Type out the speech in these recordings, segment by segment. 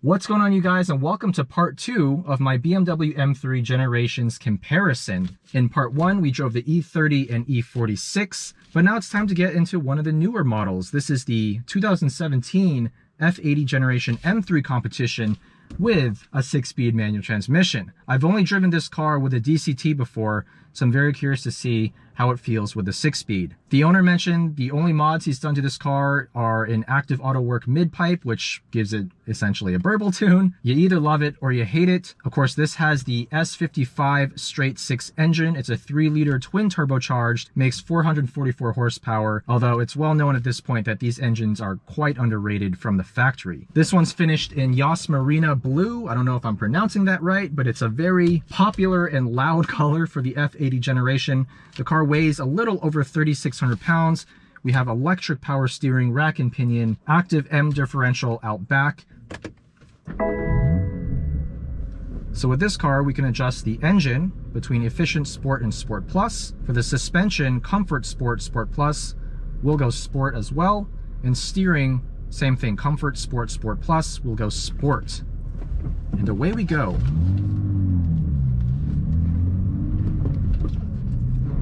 What's going on, you guys, and welcome to part 2 of my BMW M3 generations comparison. In part 1, we drove the E30 and E46, but now it's time to get into one of the newer models. This is the 2017 F80 generation M3 competition with a 6-speed manual transmission. I've only driven this car with a DCT before, so I'm very curious to see how it feels with the 6-speed. The owner mentioned the only mods he's done to this car are an active auto work mid-pipe, which gives it essentially a burble tune. You either love it or you hate it. Of course, this has the S55 straight 6 engine. It's a 3-liter twin turbocharged, makes 444 horsepower, although it's well known at this point that these engines are quite underrated from the factory. This one's finished in Yas Marina blue. I don't know if I'm pronouncing that right, but it's a very popular and loud color for the F80 generation. The car weighs a little over 3,600 pounds. We have electric power steering, rack and pinion, active M differential out back. So with this car, we can adjust the engine between Efficient Sport and Sport Plus. For the suspension, Comfort Sport, Sport Plus. We'll go Sport as well. And steering, same thing, Comfort, Sport, Sport Plus. We'll go Sport. And away we go.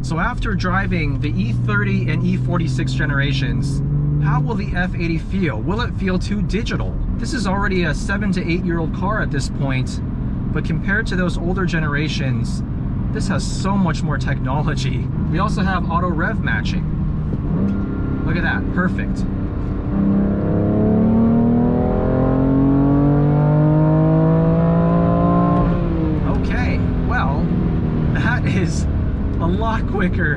So after driving the E30 and E46 generations, how will the F80 feel? Will it feel too digital? This is already a 7 to 8 year old car at this point, but compared to those older generations, this has so much more technology. We also have auto rev matching. Look at that, perfect. Okay, well, that is a lot quicker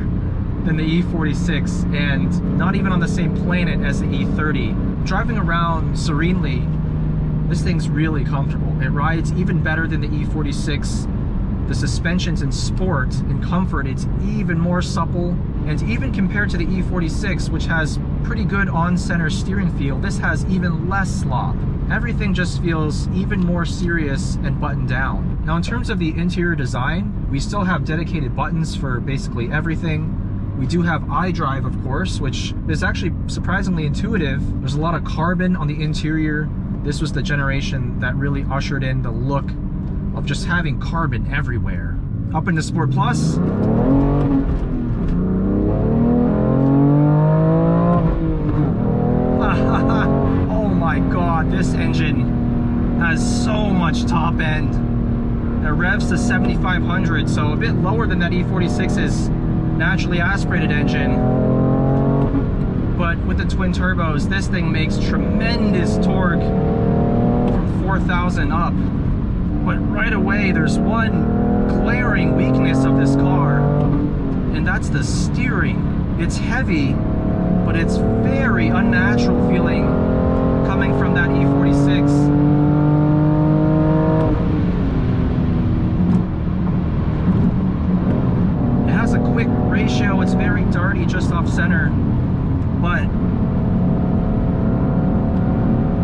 than the E46 and not even on the same planet as the E30. Driving around serenely, this thing's really comfortable. It rides even better than the E46. The suspension's in sport and comfort, it's even more supple. And even compared to the E46, which has pretty good on-center steering feel, this has even less slop. Everything just feels even more serious and buttoned down. Now in terms of the interior design, we still have dedicated buttons for basically everything. We do have iDrive, of course, which is actually surprisingly intuitive. There's a lot of carbon on the interior. This was the generation that really ushered in the look of just having carbon everywhere. Up into Sport Plus. Oh my God, this engine has so much top end. It revs to 7,500, so a bit lower than that E46's naturally aspirated engine. But with the twin turbos, this thing makes tremendous torque from 4,000 up. But right away, there's one glaring weakness of this car, and that's the steering. It's heavy, but it's very unnatural feeling coming from that E46. It has a quick ratio, it's very darty just off center, but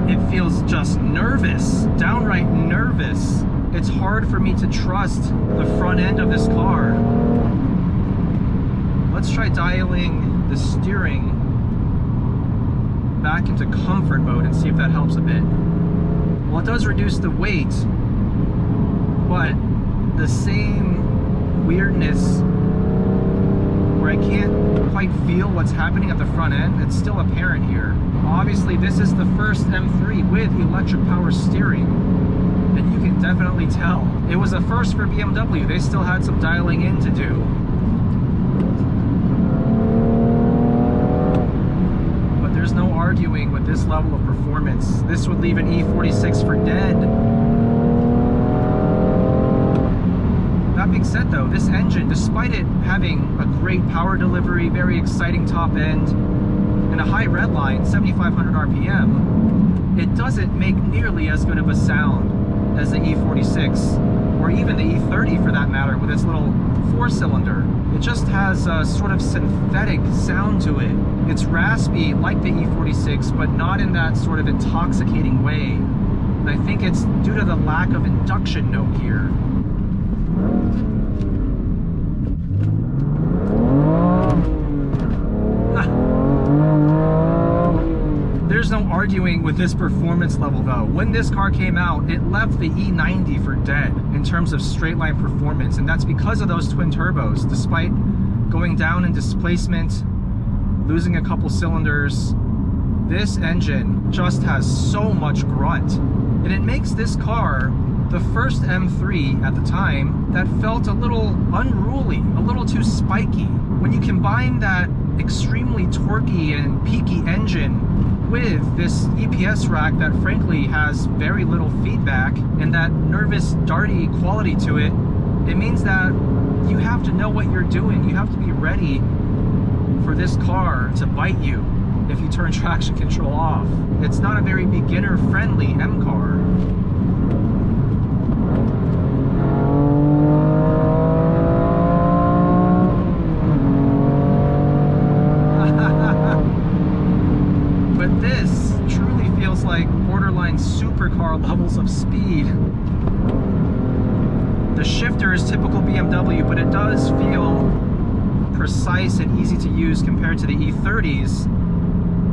it feels just nervous, downright nervous. It's hard for me to trust the front end of this car. Let's try dialing the steering back into comfort mode and see if that helps a bit. Well, it does reduce the weight, but the same weirdness where I can't quite feel what's happening at the front end, it's still apparent here. Obviously, this is the first M3 with electric power steering, and you can definitely tell. It was a first for BMW. They still had some dialing in to do. But there's no arguing with this level of performance. This would leave an E46 for dead. That being said though, this engine, despite it having a great power delivery, very exciting top end, and a high red line, 7,500 RPM, it doesn't make nearly as good of a sound as the E46, or even the E30 for that matter, with its little 4-cylinder. It just has a sort of synthetic sound to it. It's raspy like the E46, but not in that sort of intoxicating way. And I think it's due to the lack of induction note here. There's no arguing with this performance level though. When this car came out, it left the E90 for dead in terms of straight line performance, and that's because of those twin turbos. Despite going down in displacement, losing a couple cylinders, this engine just has so much grunt, and it makes this car the first M3 at the time that felt a little unruly, a little too spiky. When you combine that extremely torquey and peaky engine with this EPS rack that frankly has very little feedback and that nervous, darty quality to it, it means that you have to know what you're doing. You have to be ready for this car to bite you if you turn traction control off. It's not a very beginner-friendly M car. But this truly feels like borderline supercar levels of speed. The shifter is typical BMW, but it does feel precise and easy to use compared to the E30s,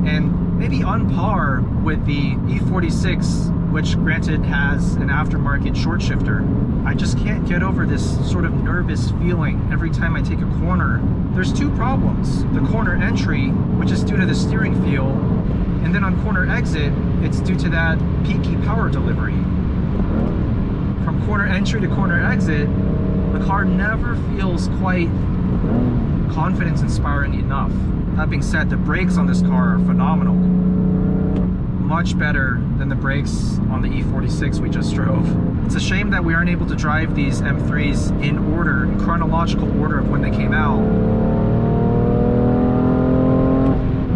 and maybe on par with the E46, which granted has an aftermarket short shifter. I just can't get over this sort of nervous feeling every time I take a corner. There's two problems. The corner entry, which is due to the steering feel, and then on corner exit, it's due to that peaky power delivery. From corner entry to corner exit, the car never feels quite confidence-inspiring enough. That being said, the brakes on this car are phenomenal. Much better than the brakes on the E46 we just drove. It's a shame that we aren't able to drive these M3s in order, in chronological order of when they came out.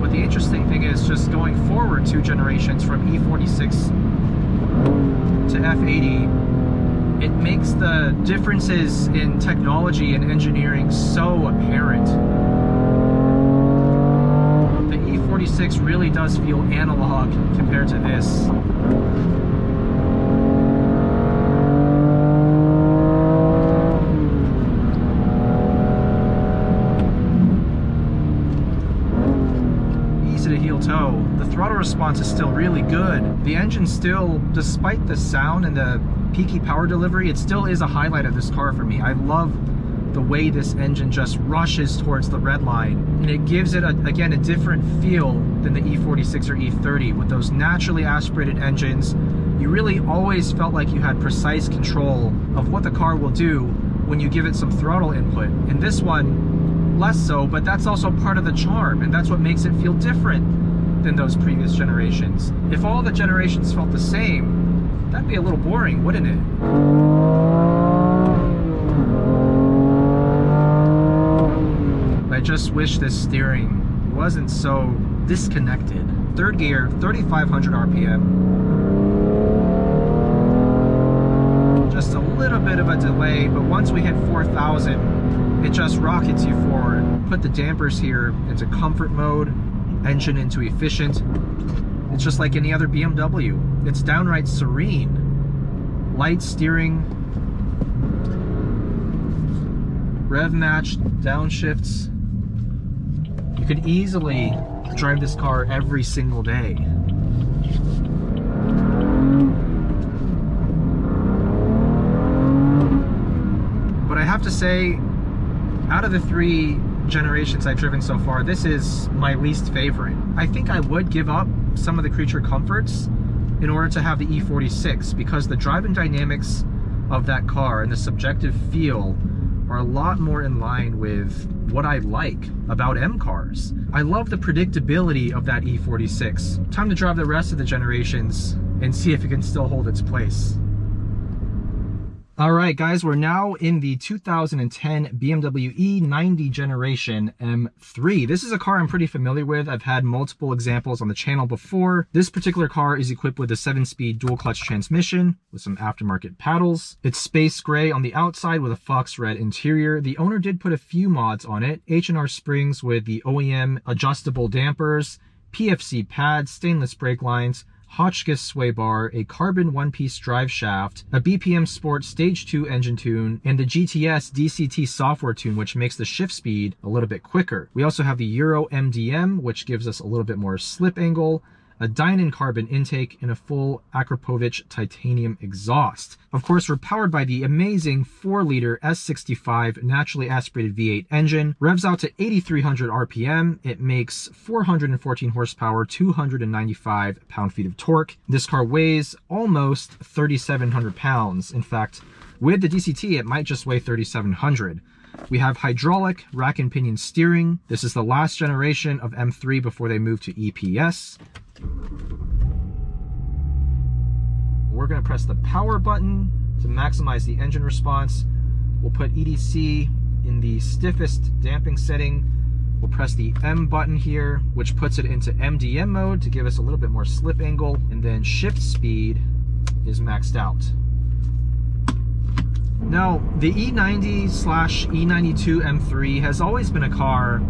But the interesting thing is just going forward 2 generations from E46 to F80, it makes the differences in technology and engineering so apparent. The E46 really does feel analog compared to this. Easy to heel toe. The throttle response is still really good. The engine still, despite the sound and the peaky power delivery, it still is a highlight of this car for me. I love the way this engine just rushes towards the red line, and it gives it again a different feel than the E46 or E30. With those naturally aspirated engines, you really always felt like you had precise control of what the car will do when you give it some throttle input. And this one, less so, but that's also part of the charm, and that's what makes it feel different than those previous generations. If all the generations felt the same, that'd be a little boring, wouldn't it? I just wish this steering wasn't so disconnected. Third gear, 3,500 RPM. Just a little bit of a delay, but once we hit 4,000, it just rockets you forward. Put the dampers here into comfort mode, engine into efficient. It's just like any other BMW. It's downright serene. Light steering, rev matched downshifts. You could easily drive this car every single day. But I have to say, out of the 3 generations I've driven so far, this is my least favorite. I think I would give up some of the creature comforts in order to have the E46, because the driving dynamics of that car and the subjective feel are a lot more in line with what I like about M cars. I love the predictability of that E46. Time to drive the rest of the generations and see if it can still hold its place. All right, guys, we're now in the 2010 BMW E90 generation M3. This is a car I'm pretty familiar with. I've had multiple examples on the channel before. This particular car is equipped with a 7-speed dual clutch transmission with some aftermarket paddles. It's space gray on the outside with a fox red interior. The owner did put a few mods on it. H&R springs with the OEM adjustable dampers, PFC pads, stainless brake lines, Hotchkiss sway bar, a carbon one-piece drive shaft, a BPM Sport Stage 2 engine tune, and the GTS DCT software tune, which makes the shift speed a little bit quicker. We also have the Euro MDM, which gives us a little bit more slip angle, a Dynon carbon intake, and a full Akrapovic titanium exhaust. Of course, we're powered by the amazing 4-liter S65 naturally aspirated V8 engine. Revs out to 8,300 RPM. It makes 414 horsepower, 295 pound-feet of torque. This car weighs almost 3,700 pounds. In fact, with the DCT, it might just weigh 3,700. We have hydraulic rack and pinion steering. This is the last generation of M3 before they move to EPS. We're going to press the power button to maximize the engine response. We'll put EDC in the stiffest damping setting. We'll press the M button here, which puts it into MDM mode to give us a little bit more slip angle. And then shift speed is maxed out. Now, the E90/E92 M3 has always been a car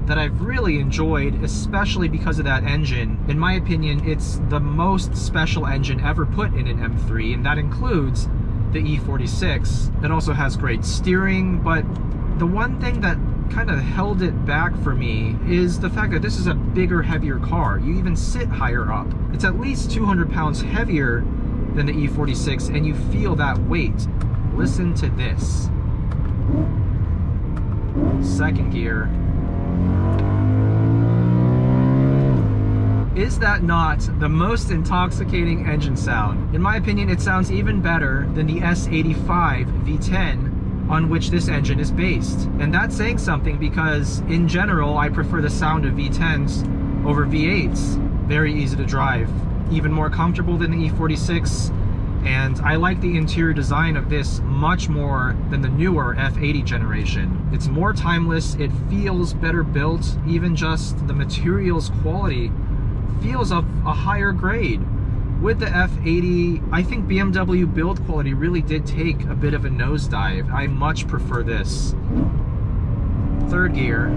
that I've really enjoyed, especially because of that engine. In my opinion, it's the most special engine ever put in an M3, and that includes the E46. It also has great steering, but the one thing that kind of held it back for me is the fact that this is a bigger, heavier car. You even sit higher up. It's at least 200 pounds heavier than the E46, and you feel that weight. Listen to this. Second gear. Is that not the most intoxicating engine sound? In my opinion, it sounds even better than the S85 V10 on which this engine is based. And that's saying something because in general, I prefer the sound of V10s over V8s. Very easy to drive, even more comfortable than the E46. And I like the interior design of this much more than the newer F80 generation. It's more timeless, it feels better built, even just the materials quality feels of a higher grade. With the F80, I think BMW build quality really did take a bit of a nosedive. I much prefer this. Third gear.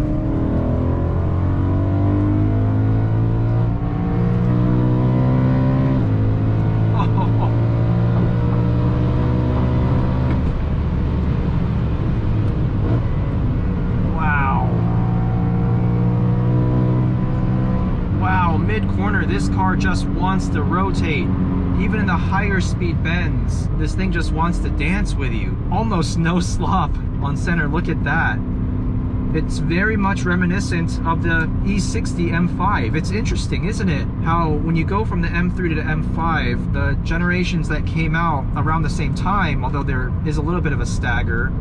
Mid-corner, this car just wants to rotate. Even in the higher speed bends, this thing just wants to dance with you. Almost no slop on center, look at that. It's very much reminiscent of the E60 M5. It's interesting, isn't it? How when you go from the M3 to the M5, the generations that came out around the same time, although there is a little bit of a stagger,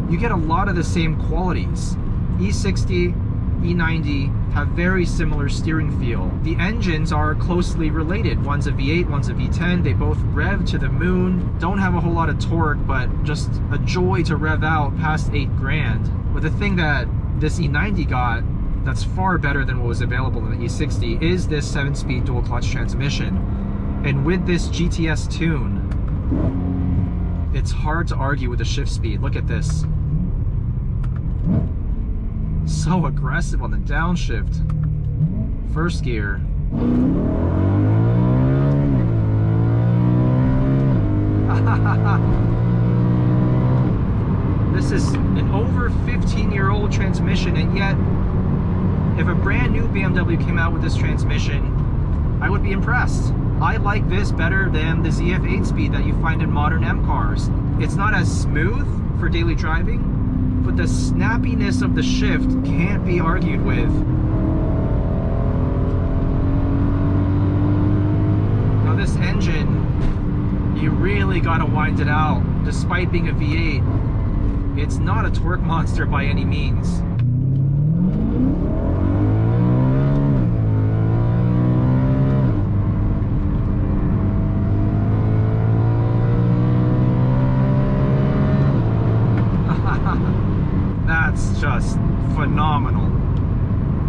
you get a lot of the same qualities. E60, E90 have very similar steering feel. The engines are closely related. One's a V8, one's a V10. They both rev to the moon. Don't have a whole lot of torque, but just a joy to rev out past 8 grand. But the thing that this E90 got that's far better than what was available in the E60 is this 7-speed dual clutch transmission. And with this GTS tune, it's hard to argue with the shift speed. Look at this. So aggressive on the downshift. First gear. This is an over 15-year-old transmission, and yet if a brand new BMW came out with this transmission, I would be impressed. I like this better than the ZF 8-speed that you find in modern M cars. It's not as smooth for daily driving, but the snappiness of the shift can't be argued with. Now this engine, you really gotta wind it out. Despite being a V8, it's not a torque monster by any means. That's just phenomenal.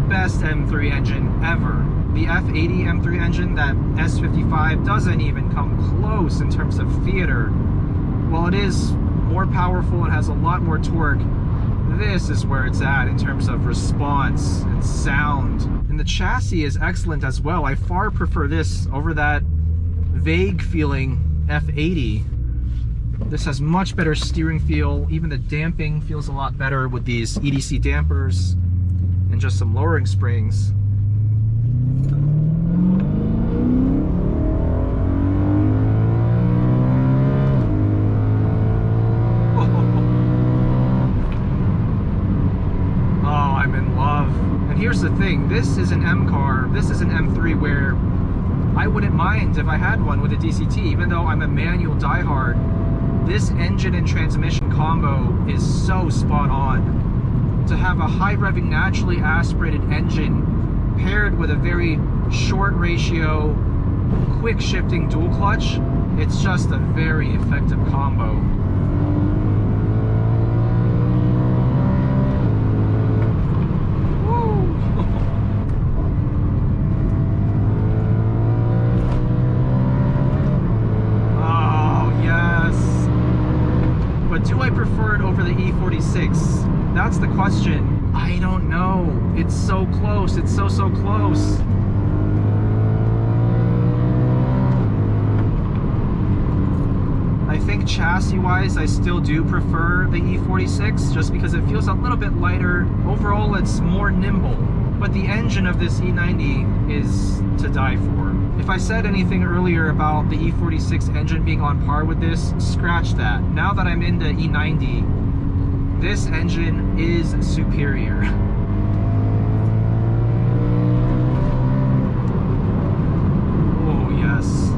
Best M3 engine ever. The F80 M3 engine, that S55, doesn't even come close in terms of theater. While it is more powerful and has a lot more torque, this is where it's at in terms of response and sound. And the chassis is excellent as well. I far prefer this over that vague feeling F80. This has much better steering feel. Even the damping feels a lot better with these EDC dampers and just some lowering springs. here's the thing, this is an M car, this is an M3 where I wouldn't mind if I had one with a DCT, even though I'm a manual diehard. This engine and transmission combo is so spot on. To have a high revving, naturally aspirated engine paired with a very short ratio, quick shifting dual clutch, it's just a very effective combo. Do I prefer it over the E46? That's the question. I don't know. It's so close. It's so close. I think chassis-wise, I still do prefer the E46 just because it feels a little bit lighter. Overall, it's more nimble. But the engine of this E90 is to die for. If I said anything earlier about the E46 engine being on par with this, scratch that. Now that I'm into E90, this engine is superior. Oh yes.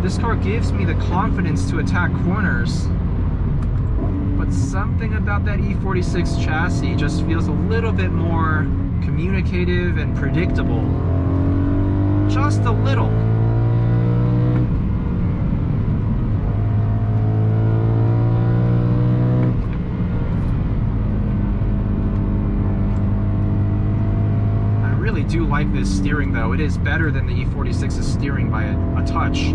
This car gives me the confidence to attack corners, but something about that E46 chassis just feels a little bit more communicative and predictable. Just a little. I really do like this steering though. It is better than the E46's steering by a touch.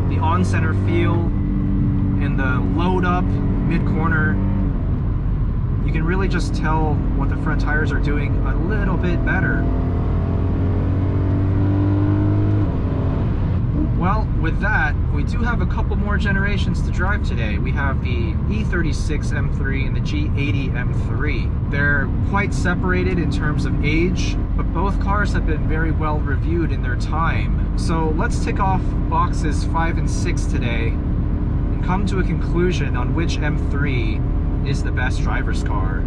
The on-center feel and the load up mid-corner, you can really just tell what the front tires are doing a little bit better. Well, with that, we do have a couple more generations to drive today. We have the E36 M3 and the G80 M3. They're quite separated in terms of age, but both cars have been very well reviewed in their time. So let's tick off boxes 5 and 6 today and come to a conclusion on which M3 is the best driver's car.